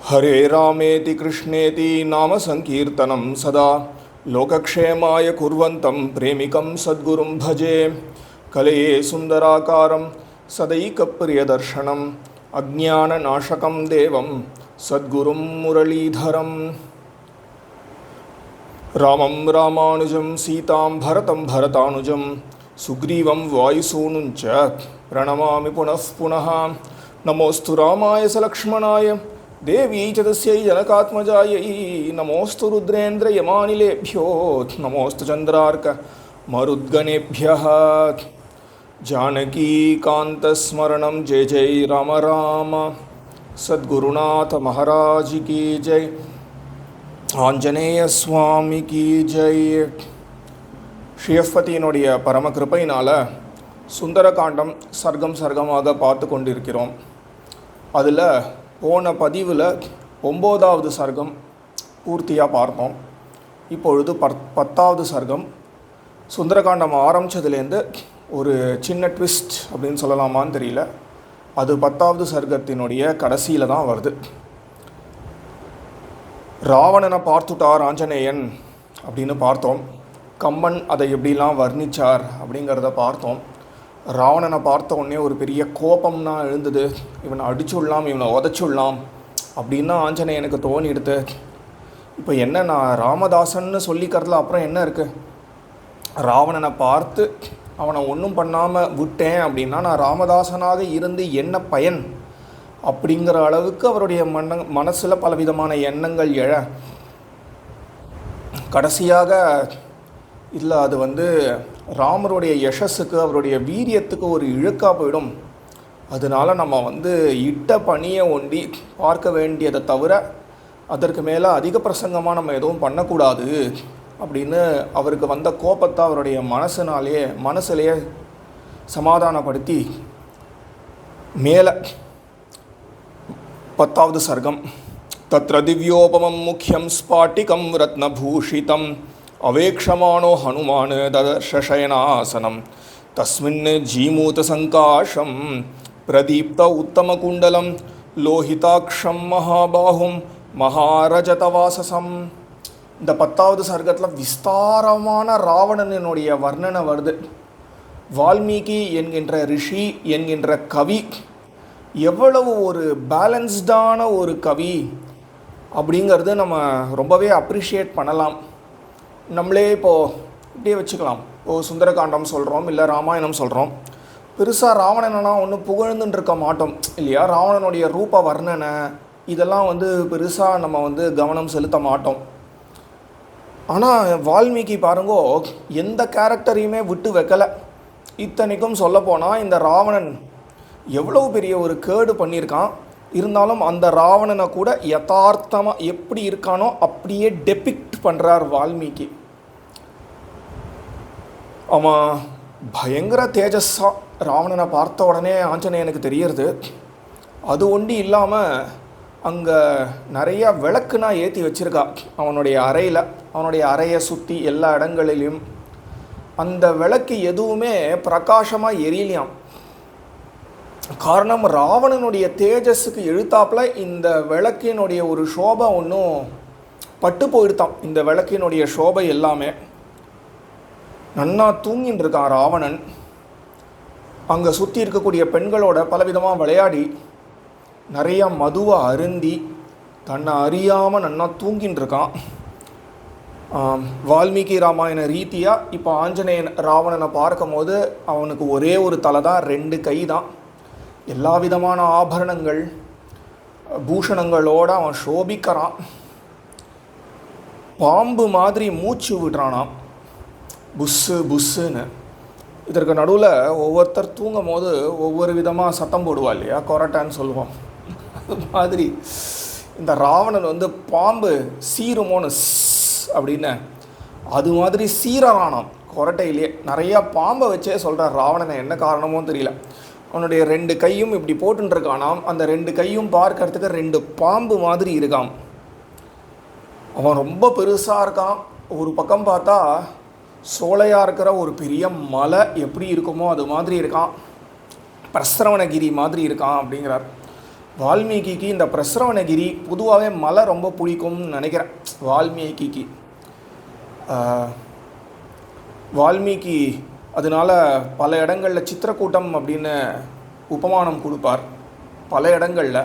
हरे रामेति कृष्णेति नाम संकीर्तनं सदा लोकक्षेमाय कुर्वन्तं प्रेमिकं सद्गुरुं भजे। कलये सुन्दराकारं सदैकप्रियदर्शनम् अज्ञाननाशकं देवं सद्गुरुं मुरलीधरम्। रामं रामानुजं सीतां भरतं भरतानुजं सुग्रीवं वायुसूनुञ्च प्रणमामि पुनः पुनः। नमोऽस्तु रामाय सलक्ष्मणाय देवी च तस्यै जनकात्मजायै। नमोऽस्तु रुद्रेन्द्रयमानिलेभ्यो नमोऽस्तु चन्द्रार्क मरुद्गणेभ्यः। जानकीकान्तस्मरणं जय जय राम राम। सद्गुरुनाथ महाराज की जय। ஆஞ்சநேய சுவாமிக்கு ஜெய். ஸ்ரீயப்பதியினுடைய பரம கிருபையினால் சுந்தரகாண்டம் சர்க்கம் சர்க்கமாக பார்த்து கொண்டிருக்கிறோம். அதில் போன பதிவில் 9வது சர்க்கம் பூர்த்தியாக பார்த்தோம். இப்பொழுது 10வது சர்க்கம். சுந்தரகாண்டம் ஆரம்பித்ததுலேருந்து ஒரு சின்ன ட்விஸ்ட் அப்படின்னு சொல்லலாமான்னு தெரியல, அது 10வது சர்க்கத்தினுடைய கடைசியில் தான் வருது. ராவணனை பார்த்துட்டார் ஆஞ்சநேயன் அப்படின்னு பார்த்தோம். கம்பன் அதை எப்படிலாம் வர்ணித்தார் அப்படிங்கிறத பார்த்தோம். ராவணனை பார்த்த உடனே ஒரு பெரிய கோபம்னா எழுந்தது. இவனை அடிச்சுடலாம், இவனை உதச்சுடலாம் அப்படின்னா ஆஞ்சநேயனுக்கு தோணிடுது. இப்போ என்ன, நான் ராமதாசன்னு சொல்லிக்கிறதுல அப்புறம் என்ன இருக்குது? ராவணனை பார்த்து அவனை ஒன்றும் பண்ணாமல் விட்டேன் அப்படின்னா நான் ராமதாசனாக இருந்து என்ன பயன் அப்படிங்கிற அளவுக்கு அவருடைய மனசில் பலவிதமான எண்ணங்கள் எழ, கடைசியாக இல்லை அது ராமருடைய யசஸுக்கு அவருடைய வீரியத்துக்கு ஒரு இழுக்காக போயிடும். அதனால நம்ம இட்ட பணியை ஒண்டி பார்க்க வேண்டியதை தவிர அதற்கு மேலே அதிக பிரசங்கமாக நம்ம எதுவும் பண்ணக்கூடாது அப்படின்னு அவருக்கு வந்த கோபத்தை அவருடைய மனசிலேயே சமாதானப்படுத்தி மேலே 10வது சர்க்கம். தத்ர திவ்யோபமம் முக்கியம் ஸ்பாட்டிகம் ரத்னபூஷிதம் அவேக்ஷமானோ ஹனுமான் ததர்ஷயனாசனம் தஸ்மின் ஜீமூத சங்காஷம் பிரதீப்த உத்தமகுண்டலம் லோஹிதாக்ஷம் மகாபாஹும் மகாரஜதவாசசம். இந்த 10வது சர்க்கத்தில் விஸ்தாரமான ராவணனுடைய வர்ணனை வருது. வால்மீகி என்கின்ற ரிஷி என்கின்ற கவி எவ்வளவு ஒரு பேலன்ஸ்டான ஒரு கவி அப்படிங்கிறது நம்ம ரொம்பவே அப்ரிஷியேட் பண்ணலாம். நம்மளே இப்போது இப்படியே வச்சுக்கலாம். இப்போது சுந்தரகாண்டம் சொல்கிறோம், இல்லை ராமாயணம் சொல்கிறோம், பெருசாக ராவணனா ஒன்றும் புகழ்ந்துன்னு இருக்க மாட்டோம் இல்லையா? ராவணனுடைய ரூப வர்ணனை இதெல்லாம் பெருசாக நம்ம கவனம் செலுத்த மாட்டோம். ஆனால் வால்மீகி பாருங்கோ, எந்த கேரக்டரையுமே விட்டு வைக்கலை. இத்தனைக்கும் சொல்லப்போனால் இந்த ராவணன் எவ்வளவு பெரிய ஒரு கேடு பண்ணியிருக்கான். இருந்தாலும் அந்த ராவணனை கூட யதார்த்தமாக எப்படி இருக்கானோ அப்படியே டெபிக்ட் பண்ணுறார் வால்மீகி. அவன் பயங்கர தேஜஸாக ராவணனை பார்த்த உடனே ஆஞ்சநேயனுக்கு தெரியறது. அது ஒண்டி இல்லாமல் அங்கே நிறைய விளக்குனா ஏற்றி வச்சுருக்கா அவனுடைய அறையில். அவனுடைய அறையை சுற்றி எல்லா இடங்களிலையும் அந்த விளக்கு எதுவுமே பிரகாசமாக எரியலையாம். காரணம், ராவணனுடைய தேஜஸுக்கு எழுத்தாப்பில் இந்த விளக்கினுடைய ஒரு சோபை ஒன்றும் பட்டு போயிடுத்தான். இந்த விளக்கினுடைய சோபை எல்லாமே நன்னா தூங்கின்னு இருக்கான் ராவணன். அங்கே சுற்றி இருக்கக்கூடிய பெண்களோட பலவிதமாக விளையாடி நிறையா மதுவை அருந்தி தன்னை அறியாமல் நன்னா தூங்கின்னு இருக்கான். வால்மீகி ராமாயண ரீதியாக இப்போ ஆஞ்சநேயன் ராவணனை பார்க்கும் போது அவனுக்கு ஒரே ஒரு தலை தான், 2 கை தான். எல்லா விதமான ஆபரணங்கள் பூஷணங்களோடு அவன் சோபிக்கிறான். பாம்பு மாதிரி மூச்சு விடுறானாம், புஸ்ஸு புஸ்ஸுன்னு. இதற்கு நடுவில் ஒவ்வொருத்தர் தூங்கும் போது ஒவ்வொரு விதமாக சத்தம் போடுவா இல்லையா, கொரட்டான்னு சொல்லுவோம். அது மாதிரி இந்த ராவணன் பாம்பு சீருமோன்னு அப்படின்னு அது மாதிரி சீரரானாம் கொரட்டையிலேயே. நிறையா பாம்பை வச்சே சொல்கிறார் ராவணனை. என்ன காரணமோ தெரியல, அவனுடைய 2 கையும் இப்படி போட்டுருக்கானாம். அந்த 2 கையும் பார்க்கறதுக்கு 2 பாம்பு மாதிரி இருக்கான். அவன் ரொம்ப பெருசாக இருக்கான். ஒரு பக்கம் பார்த்தா சோலையாக இருக்கிற ஒரு பெரிய மலை எப்படி இருக்குமோ அது மாதிரி இருக்கான். பிரஸ்ரவணகிரி மாதிரி இருக்கான் அப்படிங்கிறார். வால்மீகிக்கு இந்த பிரசரவணகிரி பொதுவாகவே மலை ரொம்ப பிடிக்கும்னு நினைக்கிறேன். வால்மீகிக்கு வால்மீகி அதனால் பல இடங்களில் சித்திரக்கூட்டம் அப்படின்னு உபமானம் கொடுப்பார் பல இடங்களில்.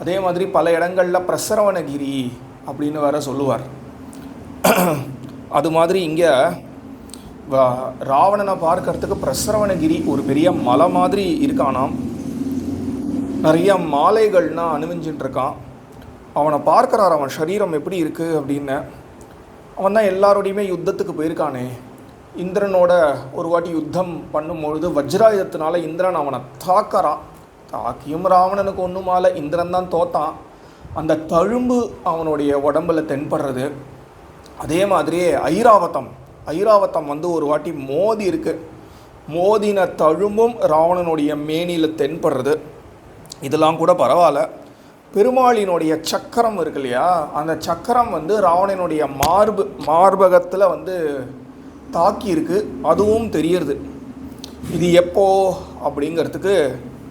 அதே மாதிரி பல இடங்களில் பிரசரவணகிரி அப்படின்னு வேற சொல்லுவார். அது மாதிரி இங்கே ராவணனை பார்க்கறதுக்கு பிரசரவணகிரி ஒரு பெரிய மலை மாதிரி இருக்கானாம். நிறைய மாலைகள்னால் அணிவிஞ்சின்னு இருக்கான். அவனை பார்க்குறார், அவன் சரீரம் எப்படி இருக்குது அப்படின்னு. அவன் தான் எல்லாரோடையுமே யுத்தத்துக்கு போயிருக்கானே. இந்திரனோட ஒரு வாட்டி யுத்தம் பண்ணும்பொழுது வஜ்ராயுதத்தினால இந்திரன் அவனை தாக்கறான். தாக்கியும் ராவணனுக்கு ஒன்றுமால, இந்திரன் தான் தோத்தான். அந்த தழும்பு அவனுடைய உடம்பில் தென்படுறது. அதே மாதிரியே ஐராவதம் வந்து ஒரு வாட்டி மோதி இருக்கு. மோதின தழும்பும் ராவணனுடைய மேனியில் தென்படுறது. இதெல்லாம் கூட பரவாயில்ல. பெருமாளினுடைய சக்கரம் இருக்கு இல்லையா, அந்த சக்கரம் வந்து ராவணனுடைய மார்பகத்தில் வந்து தாக்கி இருக்கு, அதுவும் தெரியறது. இது எப்போ அப்படிங்கிறதுக்கு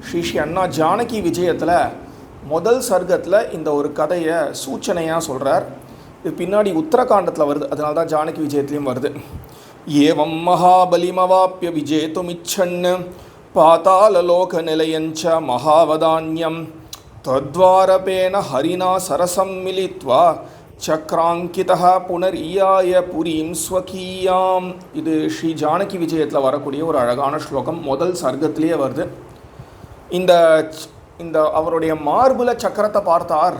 ஸ்ரீ அண்ணா ஜானகி விஜயத்தில் முதல் சர்க்கத்தில் இந்த ஒரு கதையை சூச்சனையாக சொல்கிறார். இது பின்னாடி உத்தரகாண்டத்தில் வருது, அதனால தான் ஜானகி விஜயத்துலேயும் வருது. ஏவம் மகாபலிமவாப்பிய விஜேதுமிச்சன் பாதாளலோக நிலையஞ்ச மகாவதான்யம் தத்வாரபேன ஹரினா சரசம் மிலித்வா சக்ராங்கிதா புனரியாய புரீம் ஸ்வகீயாம். இது ஸ்ரீ ஜானகி விஜயத்தில் வரக்கூடிய ஒரு அழகான ஸ்லோகம், முதல் சர்க்கத்திலேயே வருது. இந்த அவருடைய மார்பில் சக்கரத்தை பார்த்தார்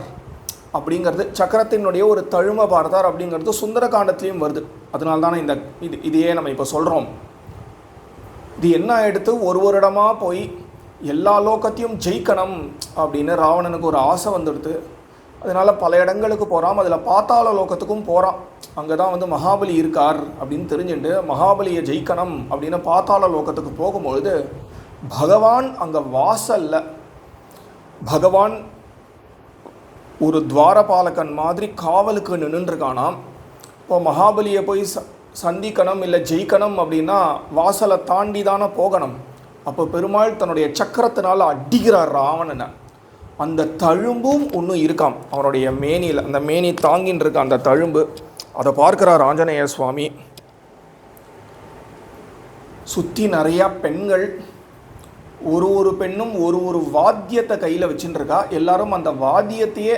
அப்படிங்கிறது, சக்கரத்தினுடைய ஒரு தழுமை பார்த்தார் அப்படிங்கிறது சுந்தரகாண்டத்திலையும் வருது. அதனால தானே இதையே நம்ம இப்போ சொல்கிறோம். இது என்ன எடுத்து ஒரு இடமாக போய் எல்லா லோகத்தையும் ஜெயிக்கணும் அப்படின்னு ராவணனுக்கு ஒரு ஆசை வந்துடுது. அதனால் பல இடங்களுக்கு போகிறான். அதில் பாத்தாள லோகத்துக்கும் போகிறான். அங்கே தான் வந்து மகாபலி இருக்கார் அப்படின்னு தெரிஞ்சுட்டு மகாபலியை ஜெயிக்கணும் அப்படின்னு பாத்தாள லோகத்துக்கு போகும்பொழுது பகவான் அங்கே வாசல்ல, பகவான் ஒரு துவாரபாலகன் மாதிரி காவலுக்கு நின்றுருக்கானாம். இப்போ மகாபலியை போய் சந்திக்கணும் இல்லை ஜெயிக்கணும் அப்படின்னா வாசலை தாண்டி தானே போகணும். அப்போ பெருமாள் தன்னுடைய சக்கரத்தினால் அடிக்கிறார் ராவணனை. அந்த தழும்பும் ஒன்றும் இருக்காம் அவனுடைய மேனியில். அந்த மேனி தாங்கின்னு இருக்க அந்த தழும்பு, அதை பார்க்கிறார் ஆஞ்சநேய சுவாமி. சுற்றி நிறையா பெண்கள், ஒரு பெண்ணும் ஒரு வாத்தியத்தை கையில் வச்சுட்டுருக்கா. எல்லாரும் அந்த வாத்தியத்தையே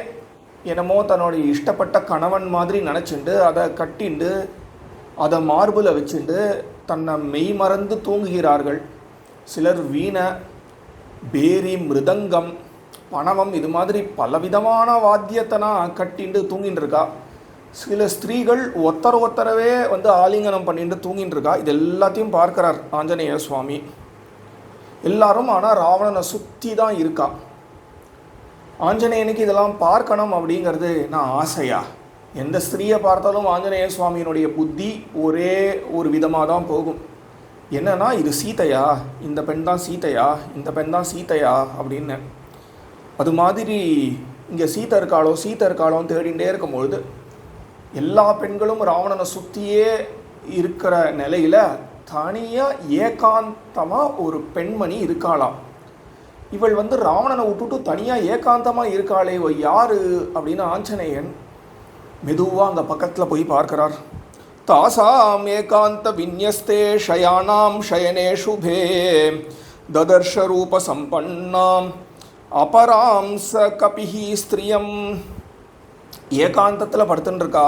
என்னமோ தன்னுடைய இஷ்டப்பட்ட கணவன் மாதிரி நினச்சிண்டு அதை கட்டிண்டு அதை மார்பில் வச்சுட்டு தன்னை மெய் மறந்து தூங்குகிறார்கள். சிலர் வீணை, பேரி, மிருதங்கம், பணவம், இது மாதிரி பலவிதமான வாத்தியத்தை நான் கட்டிண்டு தூங்கின்னு இருக்கா. சில ஸ்திரீகள் ஒருத்தரவே வந்து ஆலிங்கனம் பண்ணிட்டு தூங்கின்னு இருக்கா. இது எல்லாத்தையும் பார்க்கிறார் ஆஞ்சநேய சுவாமி. எல்லாரும் ஆனால் ராவணனை சுற்றி தான் இருக்கா. ஆஞ்சநேயனுக்கு இதெல்லாம் பார்க்கணும் அப்படிங்கிறது நான் ஆசையா? எந்த ஸ்திரீயை பார்த்தாலும் ஆஞ்சநேய சுவாமியினுடைய புத்தி ஒரே ஒரு விதமாக தான் போகும். என்னன்னா, இது சீதையா, இந்த பெண் தான் சீதையா, இந்த பெண் தான் சீதையா அப்படின்னு. அது மாதிரி இங்கே சீதை இருக்காளோன்னு தேடிகிட்டே இருக்கும்பொழுது எல்லா பெண்களும் ராவணனை சுற்றியே இருக்கிற நிலையில் தனியாக ஏகாந்தமாக ஒரு பெண்மணி இருக்காளாம். இவள் வந்து ராவணனை விட்டுட்டு தனியாக ஏகாந்தமாக இருக்காளே, யாரு அப்படின்னு ஆஞ்சநேயன் மெதுவாக அங்கே பக்கத்தில் போய் பார்க்கிறார். தாசாம் ஏகாந்த விநியஸ்தே ஷயானாம் ஷயனே சுபே ததர்ஷ ரூப சம்பன்னாம் அபராம் ச கபிஹி ஸ்திரியம். ஏகாந்தத்தில் படுத்துட்டுருக்கா.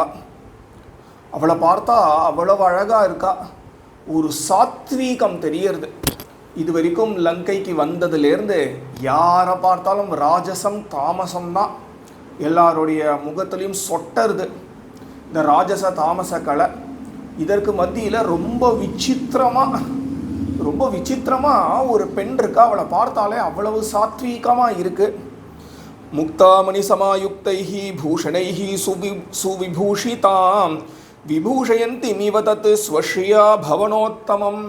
அவளை பார்த்தா அவ்வளவு அழகாக இருக்கா. ஒரு சாத்வீகம் தெரியறது. இது வரைக்கும் லங்கைக்கு வந்ததுலேருந்து யாரை பார்த்தாலும் ராஜசம் தாமசம் தான். எல்லாருடைய முகத்துலேயும் சொட்டருது இந்த ராஜச தாமச கலை. இதற்கு மத்தியில் ரொம்ப விசித்திரமாக ஒரு பெண் இருக்கா. அவளை பார்த்தாலே அவ்வளவு சாத்வீகமாக இருக்குது. முக்தாமணி சமாயுக்தைஹி பூஷணைஹி சுவிபூஷிதாம் விபூஷயந்தி மிவதத் ஸ்வஸ்ரியா பவனோத்தமம்.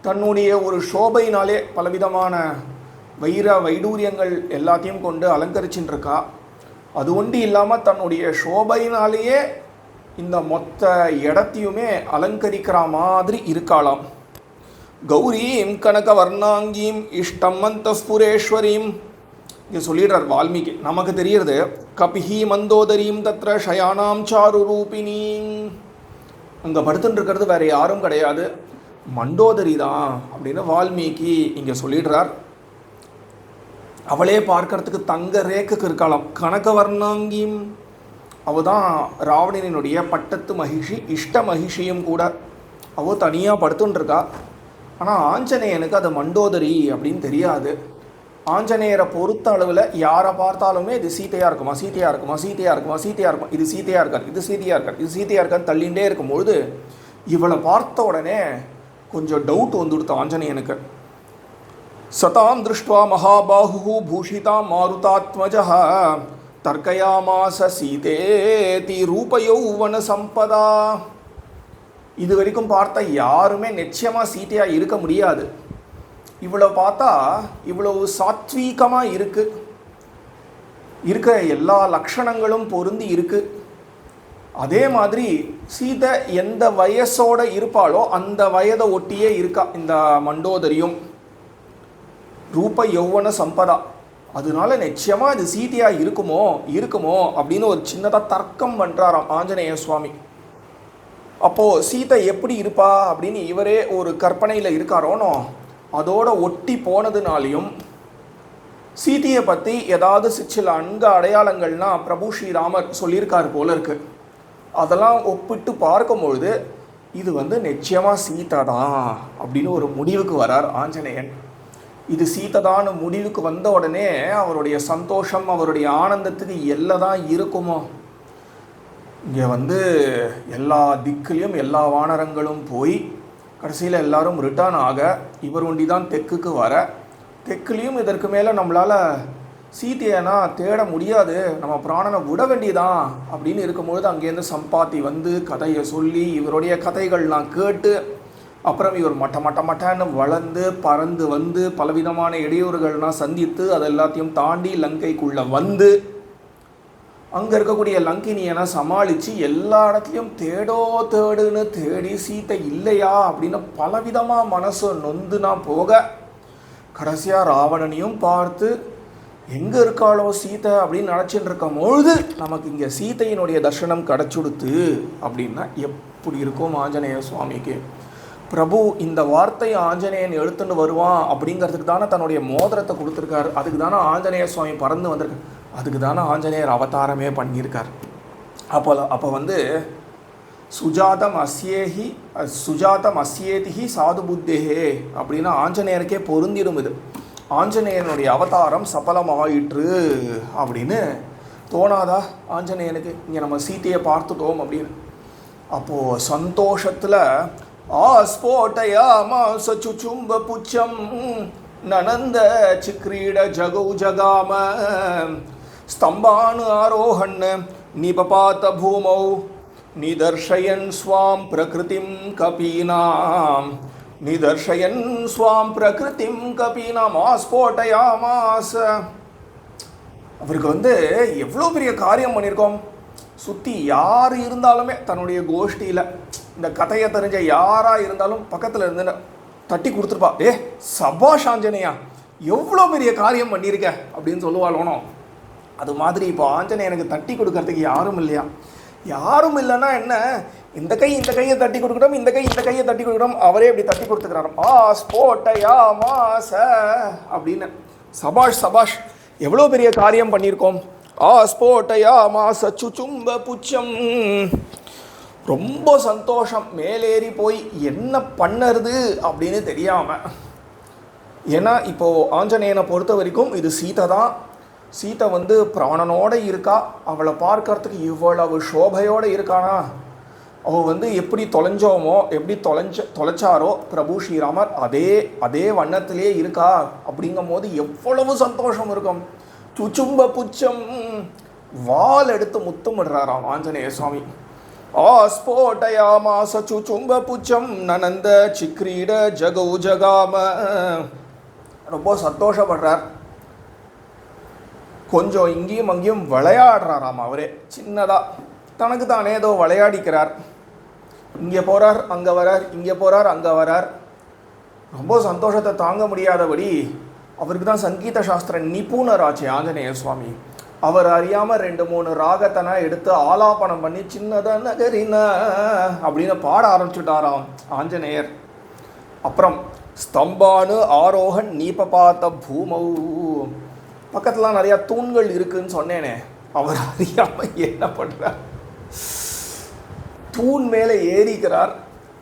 தன்னுடைய ஒரு சோபையினாலே பலவிதமான வைடூரியங்கள் எல்லாத்தையும் கொண்டு அலங்கரிச்சுட்டு இருக்கா. அது ஒன்று இல்லாமல் தன்னுடைய சோபையினாலேயே இந்த மொத்த இடத்தையுமே அலங்கரிக்கிற மாதிரி இருக்காளாம். கௌரீம் கனக வர்ணாங்கீம் இஷ்டம் அந்தஸ்புரேஸ்வரீம் இங்கே சொல்லிடுறார் வால்மீகி. நமக்கு தெரியறது கபிஹி மந்தோதரீம் தத்ர ஷயானாம் சாரு ரூபினீம். அங்கே படுத்துட்டு இருக்கிறது வேற யாரும் கிடையாது, மண்டோதரி தான் அப்படின்னு வால்மீகி இங்கே சொல்லிடுறார். அவளே பார்க்கறதுக்கு தங்க ரேக்குக்கு இருக்கலாம், கனகவர்ணாங்கியும். அவள் தான் ராவணனினுடைய பட்டத்து மகிஷி, இஷ்ட மகிஷியும் கூட. அவள் தனியாக படுத்துட்டுருக்கா. ஆனால் ஆஞ்சநேயனுக்கு அது மண்டோதரி அப்படின்னு தெரியாது. ஆஞ்சநேயரை பொறுத்த அளவில் யாரை பார்த்தாலுமே இது சீத்தையாக இருக்குமா, சீத்தையாக இருக்குமா, சீத்தையாக இருக்குமா, சீத்தையாக இருக்கும், இது சீத்தையாக இருக்காது, இது சீத்தையாக இருக்காது, இது சீத்தையாக இருக்காது தள்ளிகிட்டே இருக்கும்பொழுது இவளை பார்த்த உடனே கொஞ்சம் டவுட் வந்துடுத்து ஆஞ்சநேயனுக்கு. சதாம் திருஷ்டுவா மகாபாஹு பூஷிதாம் மாருதாத்மஜா தர்க்கயாமாச சீதேதி ரூபயௌவன சம்பதா. இது வரைக்கும் பார்த்த யாருமே நிச்சயமாக சீதையாக இருக்க முடியாது. இவ்வளோ பார்த்தா இவ்வளவு சாத்வீகமாக இருக்க எல்லா லக்ஷணங்களும் பொருந்தி இருக்கு. அதே மாதிரி சீதை எந்த வயசோடு இருப்பாளோ அந்த வயதை ஒட்டியே இருக்கா இந்த மண்டோதரியும். ரூப யௌவன சம்பதா, அதனால நிச்சயமாக இது சீதையாக இருக்குமோ அப்படின்னு ஒரு சின்னதாக தர்க்கம் பண்ணுறாராம் ஆஞ்சநேய சுவாமி. அப்போது சீதை எப்படி இருப்பா அப்படின்னு இவரே ஒரு கற்பனையில் இருக்காரோனோ, அதோட ஒட்டி போனதுனாலையும் சீதையை பற்றி ஏதாவது சில அடையாளங்கள்னால் பிரபு ஸ்ரீராமர் சொல்லியிருக்காரு போல இருக்கு. அதெல்லாம் ஒப்பிட்டு பார்க்கும்பொழுது இது நிச்சயமாக சீதை தான் அப்படின்னு ஒரு முடிவுக்கு வரார் ஆஞ்சநேயன். இது சீதைதான் முடிவுக்கு வந்த உடனே அவருடைய சந்தோஷம், அவருடைய ஆனந்தத்துக்கு எல்லை தான் இருக்குமோ. இங்கே எல்லா திக்குலேயும் எல்லா வானரங்களும் போய் கடைசியில் எல்லாரும் ரிட்டர்ன் ஆக இவர் ஒண்டி தான் தெற்குக்கு வர. தெற்குலேயும் இதற்கு மேலே நம்மளால் சீதையனா தேட முடியாது, நம்ம பிராணனை விட வேண்டியதான் அப்படின்னு இருக்கும்பொழுது அங்கேருந்து சம்பாத்தி கதையை சொல்லி இவருடைய கதைகள்லாம் கேட்டு அப்புறம் இவர் மட்டன்னு வளர்ந்து பறந்து பலவிதமான இடையூறுகள்லாம் சந்தித்து அது எல்லாத்தையும் தாண்டி லங்கைக்குள்ளே அங்கே இருக்கக்கூடிய லங்கினியனை சமாளித்து எல்லா இடத்துலையும் தேடுன்னு தேடி சீத்தை இல்லையா அப்படின்னு பலவிதமாக மனசு நொந்துனா போக கடைசியாக ராவணனையும் பார்த்து எங்கே இருக்காளோ சீதை அப்படின்னு நினச்சிட்டு இருக்கும் பொழுது நமக்கு இங்கே சீதையினுடைய தர்சனம் கிடச்சுடுத்து அப்படின்னா எப்படி இருக்கும் ஆஞ்சநேய சுவாமிக்கு. பிரபு இந்த வார்த்தையை ஆஞ்சநேயன் எடுத்துன்னு வருவான் அப்படிங்கிறதுக்கு தானே தன்னுடைய மோதிரத்தை கொடுத்துருக்காரு. அதுக்கு தானே ஆஞ்சநேய சுவாமி பறந்து வந்திருக்காரு. அதுக்கு தானே ஆஞ்சநேயர் அவதாரமே பண்ணியிருக்கார். அப்போ சுஜாதம் அஸ்யேதிஹி சாது புத்தேஹே அப்படின்னு ஆஞ்சநேயருக்கே பொருந்திடும். இது ஆஞ்சநேயனுடைய அவதாரம் சபலமாயிற்று அப்படின்னு தோணாதா ஆஞ்சநேயனுக்கு? இங்கே நம்ம சீத்தையை பார்த்துட்டோம் அப்படின்னு. அப்போது சந்தோஷத்தில் ஆஸ்போட்டயாமாச சுச்சும்ப புச்சம் நனந்த சிக்ரீட ஜகௌ ஜகாம ஸ்தம்பானு ஆரோஹண் நிபபாத பூமௌ நிதர்ஷயன் ஸ்வாம் பிரகிருதிம் கபீனாம் ஆஸ்போட்டயாமாச. அவருக்கு எவ்வளோ பெரிய காரியம் பண்ணியிருக்கோம். சுற்றி யார் இருந்தாலுமே தன்னுடைய கோஷ்டியில் இந்த கதையை தெரிஞ்ச யாராக இருந்தாலும் பக்கத்தில் இருந்து தட்டி கொடுத்துருப்பா, சபாஷ் ஆஞ்சநேயா எவ்வளோ பெரிய காரியம் பண்ணியிருக்க அப்படின்னு சொல்லுவாளோனோ. அது மாதிரி இப்போ ஆஞ்சநேயனுக்கு தட்டி கொடுக்கறதுக்கு யாரும் இல்லையா. யாரும் இல்லைன்னா என்ன, இந்த கையை தட்டி கொடுக்கணும், இந்த கையை தட்டி கொடுக்கணும். அவரே இப்படி தட்டி கொடுத்துக்கிறாராம். ஸ்போட்டயாமாச அப்படின்னு. சபாஷ் எவ்வளோ பெரிய காரியம் பண்ணியிருக்கோம். ஸ்போட்டயாமாச சுச்சும்ப புச்சம். ரொம்ப சந்தோஷம், மேலேறி போய் என்ன பண்ணுறது அப்படின்னு தெரியாமல். ஏன்னா இப்போது ஆஞ்சநேயனை பொறுத்த வரைக்கும் இது சீதை தான். சீதை பிராணனோடு இருக்கா. அவளை பார்க்கறதுக்கு இவ்வளவு சோபையோடு இருக்கானா. அவள் எப்படி எப்படி தொலைச்சாரோ பிரபு ஸ்ரீராமர் அதே வண்ணத்திலே இருக்கா. அப்படிங்கும் போது எவ்வளவு சந்தோஷம் இருக்கும். சுச்சும்ப புச்சம், வால் எடுத்து முத்தமிடுறாராம் ஆஞ்சநேய சுவாமி. ஆஸ்போட்டயாமாச சுச்சும்ப புச்சம் நனந்த சிக்ரீட ஜகௌ ஜகாம. ரொம்ப சந்தோஷப்படுறார். கொஞ்சம் இங்கேயும் அங்கேயும் விளையாடுறாராம். அவரே சின்னதாக தனக்கு தானே ஏதோ விளையாடிக்கிறார். இங்கே போகிறார் அங்கே வரார், இங்கே போகிறார் அங்கே வரார். ரொம்ப சந்தோஷத்தை தாங்க முடியாதபடி அவருக்கு தான் சங்கீத சாஸ்திர நிபுணராச்சு ஆஞ்சநேய சுவாமி. அவர் அறியாமல் 2-3 ராகத்தனை எடுத்து ஆலாபனம் பண்ணி சின்னத நகரின அப்படின்னு பாட ஆரம்பிச்சுட்டாராம் ஆஞ்சநேயர். அப்புறம் ஸ்தம்பானு ஆரோகன் நீபபாத்த பூமௌ, பக்கத்துலாம் நிறையா தூண்கள் இருக்குன்னு சொன்னேனே, அவர் அறியாமல் என்ன பண்ணுறார், தூண் மேலே ஏறிக்கிறார்.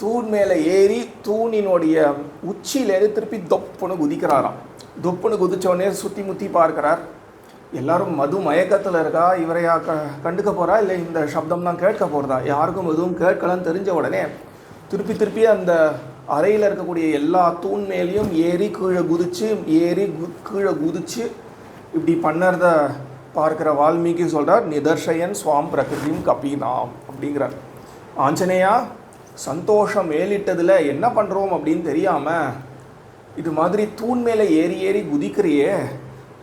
தூண் மேலே ஏறி தூணினுடைய உச்சியிலேருந்து திருப்பி தொப்புன்னு குதிக்கிறாராம். தொப்புன்னு குதித்தோடனே சுற்றி முற்றி பார்க்கிறார். எல்லாரும் மது மயக்கத்தில் இருக்கா, இவரையா கண்டுக்க போகிறா இல்லை இந்த சப்தம் தான் கேட்க போகிறதா, யாருக்கும் எதுவும் கேட்கலன்னு தெரிஞ்ச உடனே திருப்பி அந்த அறையில் இருக்கக்கூடிய எல்லா தூண் மேலேயும் ஏறி கீழே குதிச்சு கீழே குதிச்சு இப்படி பண்ணுறத பார்க்குற வால்மீகி சொல்கிறார், நிதர்ஷயன் சுவாம் பிரகிருதியும் கபீனாம் அப்படிங்கிறார். ஆஞ்சநேயா, சந்தோஷம் மேலிட்டதில் என்ன பண்ணுறோம் அப்படின்னு தெரியாமல் இது மாதிரி தூண் மேலே ஏறி குதிக்கிறியே,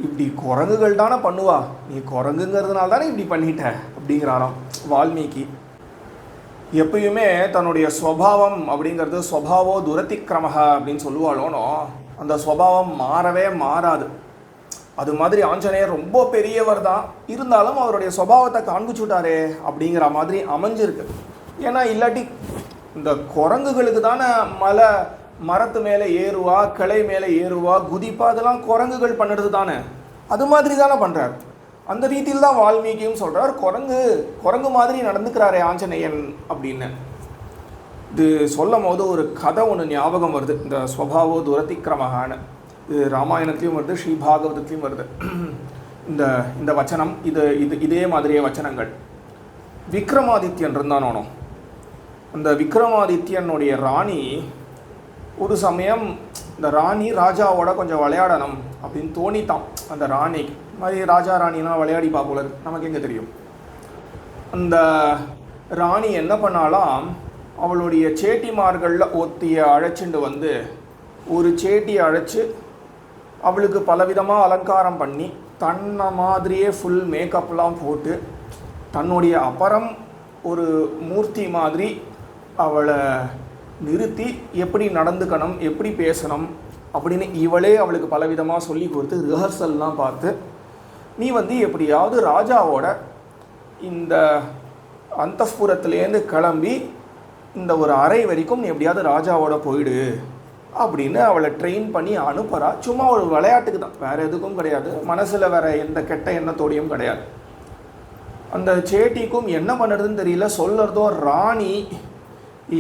இப்படி குரங்குகள் தானே பண்ணுவா, நீ குரங்குங்கிறதுனால தானே இப்படி பண்ணிட்ட அப்படிங்கிறாராம் வால்மீகி. எப்பயுமே தன்னுடைய ஸ்வபாவம் அப்படிங்கிறது ஸ்வபாவோ துரதிக்கிரமக அப்படின்னு சொல்லுவாளோனோ, அந்த ஸ்வபாவம் மாறவே மாறாது. அது மாதிரி ஆஞ்சநேயர் ரொம்ப பெரியவர் தான், இருந்தாலும் அவருடைய ஸ்வபாவத்தை காண்பிச்சுட்டாரே அப்படிங்கிற மாதிரி அமைஞ்சிருக்கு. ஏன்னா இல்லாட்டி இந்த குரங்குகளுக்கு தானே மரத்து மேலே ஏறுவா, கிளை மேலே ஏறுவா, குதிப்பா, அதெல்லாம் குரங்குகள் பண்ணுறது தானே, அது மாதிரி தானே பண்ணுறார். அந்த ரீதியில் தான் வால்மீகியும் சொல்கிறார், குரங்கு மாதிரி நடந்துக்கிறாரே ஆஞ்சநேயன் அப்படின்னு. இது சொல்லும் போது ஒரு கதை ஒன்று ஞாபகம் வருது, இந்த ஸ்வபாவோ துரதிக்கிரமகான்னு. இது ராமாயணத்துலேயும் வருது, ஸ்ரீபாகவதத்துலேயும் வருது இந்த வச்சனம். இதே மாதிரியே வச்சனங்கள். விக்ரமாதித்யன் இருந்தானோ, அந்த விக்ரமாதித்யனுடைய ராணி ஒரு சமயம் இந்த ராணி ராஜாவோட கொஞ்சம் விளையாடணும் அப்படின்னு தோணித்தான் அந்த ராணி. மாதிரி ராஜா ராணிலாம் விளையாடி பார்ப்போல, நமக்கு எங்கே தெரியும். அந்த ராணி என்ன பண்ணாலாம், அவளுடைய சேட்டிமார்களில் ஒத்தியை அழைச்சிட்டு வந்து ஒரு சேட்டியை அழைச்சி அவளுக்கு பலவிதமாக அலங்காரம் பண்ணி தன்னை மாதிரியே ஃபுல் மேக்கப்லாம் போட்டு தன்னுடைய அப்புறம் ஒரு மூர்த்தி மாதிரி அவளை நிறுத்தி எப்படி நடந்துக்கணும், எப்படி பேசணும் அப்படின்னு இவளே அவளுக்கு பலவிதமாக சொல்லி கொடுத்து ரிஹர்சல்லாம் பார்த்து, நீ எப்படியாவது ராஜாவோட இந்த அந்தப்புரத்துலேருந்து கிளம்பி இந்த ஒரு அறை வரைக்கும் நீ எப்படியாவது ராஜாவோட போயிடு அப்படின்னு அவளை ட்ரெயின் பண்ணி அனுப்புகிறா. சும்மா ஒரு விளையாட்டுக்கு தான், வேறு எதுக்கும் கிடையாது, மனசில் வேறு எந்த கெட்ட எண்ணத்தோடையும் கிடையாது. அந்த சேட்டிக்கும் என்ன பண்ணுறதுன்னு தெரியல, சொல்கிறதோ ராணி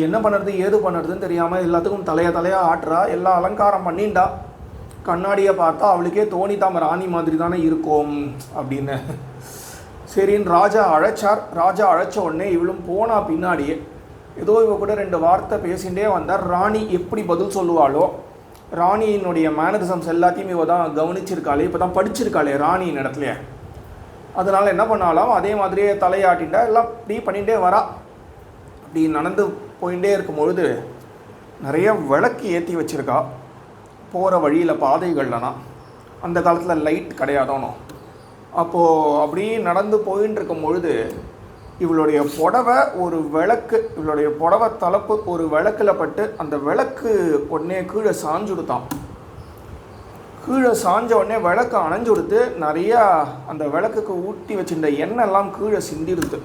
என்ன பண்ணுறது ஏது பண்ணுறதுன்னு தெரியாமல் எல்லாத்துக்கும் தலையாக ஆட்டுறா. எல்லாம் அலங்காரம் பண்ணிண்டா. கண்ணாடியை பார்த்தா அவளுக்கே தோணித்தாம ராணி மாதிரி தானே இருக்கும் அப்படின்னு. சரின்னு ராஜா அழைச்சார். ராஜா அழைச்ச உடனே இவளும் போனா பின்னாடியே ஏதோ இவ கூட 2 வார்த்தை பேசிகிட்டே வந்தார். ராணி எப்படி பதில் சொல்லுவாளோ, ராணியினுடைய மேனரிசம்ஸ் எல்லாத்தையும் இவ தான் கவனிச்சிருக்காளே, இப்போ தான் படிச்சிருக்காளே ராணியின் இடத்துல. அதனால் என்ன பண்ணாலும் அதே மாதிரியே தலையாட்டிட்டா, எல்லாம் இப்படி பண்ணிகிட்டே வரா. அப்படி நடந்து போயிட்டே இருக்கும் பொழுது நிறைய விளக்கு ஏற்றி வச்சுருக்கா போகிற வழியில், பாதைகள்லனா. அந்த காலத்தில் லைட் கிடையாதோனோ. அப்போது அப்படி நடந்து போயின்னு இருக்கும் பொழுது இவளுடைய புடவை ஒரு விளக்கு, இவளுடைய புடவை தலைப்பு ஒரு விளக்கில் பட்டு அந்த விளக்கு உடனே கீழே சாஞ்சுடுத்தான். கீழே சாஞ்ச உடனே விளக்கு அணைஞ்சு கொடுத்து நிறையா அந்த விளக்குக்கு ஊட்டி வச்சுருந்த எண்ணெய்லாம் கீழே சிந்திடுது.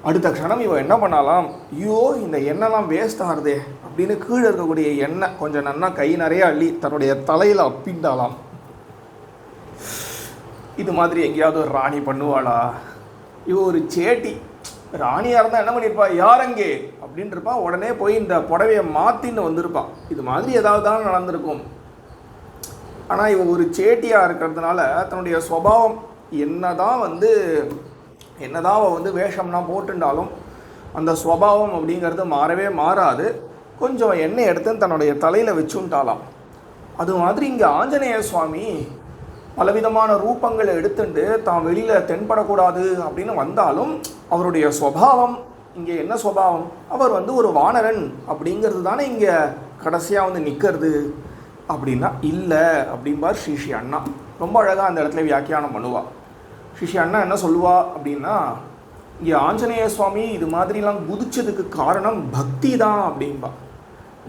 அடுத்த க்ஷணம் இவன் என்ன பண்ணாலாம், ஐயோ இந்த எண்ணெய்லாம் வேஸ்ட் ஆகுதே அப்படின்னு கீழே இருக்கக்கூடிய எண்ணெய் கொஞ்சம் நன்னா கை நிறைய அள்ளி தன்னுடைய தலையில் அப்பிண்டாலாம். இது மாதிரி எங்கேயாவது ஒரு ராணி பண்ணுவாளா? இவ ஒரு சேட்டி ராணியாக இருந்தால் என்ன பண்ணியிருப்பா, யாரங்கே அப்படின்னு இருப்பா. உடனே போய் இந்த புடவையை மாற்றின்னு வந்திருப்பான். இது மாதிரி ஏதாவது தான் நடந்திருக்கும். ஆனால் இவ ஒரு சேட்டியாக இருக்கிறதுனால தன்னுடைய சுபாவம் என்னதான் அவள் வேஷம்னா போட்டுண்டாலும் அந்த ஸ்வபாவம் அப்படிங்கிறது மாறவே மாறாது. கொஞ்சம் எண்ணெய் எடுத்து தன்னுடைய தலையில் வச்சுட்டாலாம். அது மாதிரி இங்கே ஆஞ்சநேய சுவாமி பலவிதமான ரூபங்களை எடுத்துட்டு தான் வெளியில் தென்படக்கூடாது அப்படின்னு வந்தாலும் அவருடைய ஸ்வபாவம் இங்கே என்ன ஸ்வபாவம், அவர் ஒரு வானரன் அப்படிங்கிறது தானே இங்கே கடைசியாக நிற்கிறது அப்படின்னா இல்லை அப்படின்பார் ஸ்ரீ அண்ணா. ரொம்ப அழகாக அந்த இடத்துல வியாக்கியானம் பண்ணுவாள். ஸ்ரீ அண்ணா என்ன சொல்லுவா அப்படின்னா, இங்கே ஆஞ்சநேய சுவாமி இது மாதிரிலாம் குதிச்சதுக்கு காரணம் பக்தி தான் அப்படின்பா.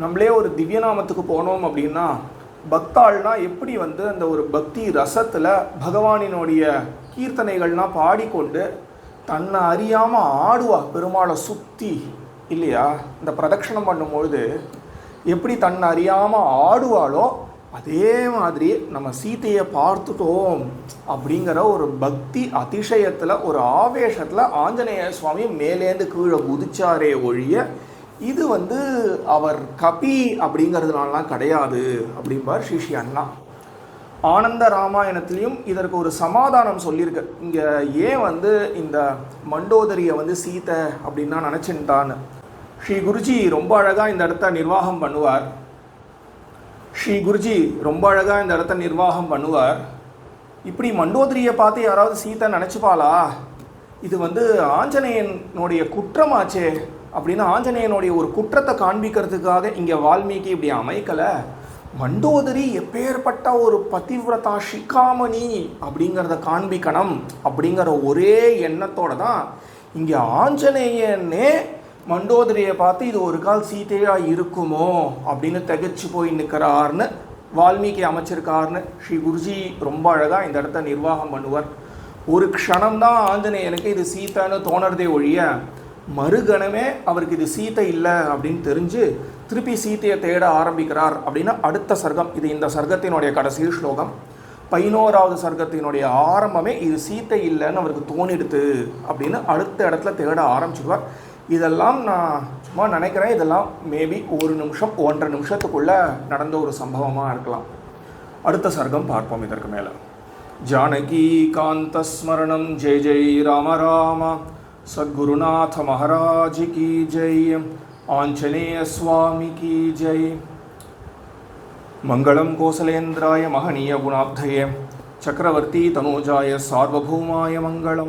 நம்மளே ஒரு திவ்யநாமத்துக்கு போனோம் அப்படின்னா பக்தாள்னா எப்படி வந்து அந்த ஒரு பக்தி ரசத்தில் பகவானினுடைய கீர்த்தனைகள்லாம் பாடிக்கொண்டு தன்னை அறியாமல் ஆடுவா பெருமாளை சுற்றி இல்லையா. இந்த பிரதட்சணம் பண்ணும்பொழுது எப்படி தன்னை அறியாமல் ஆடுவாளோ அதே மாதிரி நம்ம சீதையை பார்த்துட்டோம் அப்படிங்கிற ஒரு பக்தி அதிசயத்தில் ஒரு ஆவேசத்தில் ஆஞ்சநேய சுவாமி மேலேந்து கீழே குதிச்சாரே ஒழிய இது வந்து அவர் கபி அப்படிங்கிறதுனாலாம் கிடையாது அப்படிம்பார் ஸ்ரீ அண்ணா. ஆனந்த ராமாயணத்துலேயும் இதற்கு ஒரு சமாதானம் சொல்லியிருக்கு. இங்கே ஏன் வந்து இந்த மண்டோதரியை வந்து சீதை அப்படின்னா நினச்சின்ட்டான்னு. ஸ்ரீ குருஜி ரொம்ப அழகாக இந்த இடத்த நிர்வாகம் பண்ணுவார். இப்படி மண்டோதரியை பார்த்து யாராவது சீதை நினச்சிப்பாளா? இது வந்து ஆஞ்சநேயனுடைய குற்றமாச்சே அப்படின்னு ஆஞ்சநேயனுடைய ஒரு குற்றத்தை காண்பிக்கிறதுக்காக இங்கே வால்மீகி இப்படி அமைக்கலை. மண்டோதரி எப்பேற்பட்ட ஒரு பதிவிரதா ஷிகாமணி அப்படிங்கிறத காண்பிக்கணும் அப்படிங்கிற ஒரே எண்ணத்தோடு தான் இங்கே ஆஞ்சநேயனே மண்டோதரியை பார்த்து இது ஒரு கால் சீதையாக இருக்குமோ அப்படின்னு திகைச்சு போய் நிற்கிறார்னு வால்மீகி அமைச்சிருக்காருன்னு ஸ்ரீ குருஜி ரொம்ப அழகாக இந்த இடத்த நிர்வாகம் பண்ணுவார். ஒரு க்ஷணம்தான் ஆஞ்சநேயனுக்கு இது சீதைன்னு தோணுறதே ஒழிய மறுகணமே அவருக்கு இது சீதை இல்லை அப்படின்னு தெரிஞ்சு திருப்பி சீதையை தேட ஆரம்பிக்கிறார் அப்படின்னு அடுத்த சர்க்கம். இது இந்த சர்க்கத்தினுடைய கடைசி ஸ்லோகம். 11வது சர்க்கத்தினுடைய ஆரம்பமே இது சீதை இல்லைன்னு அவருக்கு தோணிடுது அப்படின்னு அடுத்த இடத்துல தேட ஆரம்பிச்சிடுவார். இதெல்லாம் நான் சும்மா நினைக்கிறேன், இதெல்லாம் மேபி 1 நிமிஷம் 1.5 நிமிஷத்துக்குள்ளே நடந்த ஒரு சம்பவமாக இருக்கலாம். அடுத்த சர்க்கம் பார்ப்போம் இதற்கு மேலே. ஜானகி காந்த ஸ்மரணம் ஜெய் ஜெய் ராம ராம சத்குருநாத மகாராஜ் கி ஜெய் ஆஞ்சநேய சுவாமி கி ஜெய். மங்களம் கோசலேந்திராய மகனீய குணாப்தயே சக்கரவர்த்தி தனூஜாய சார்வபௌமாய மங்களம்.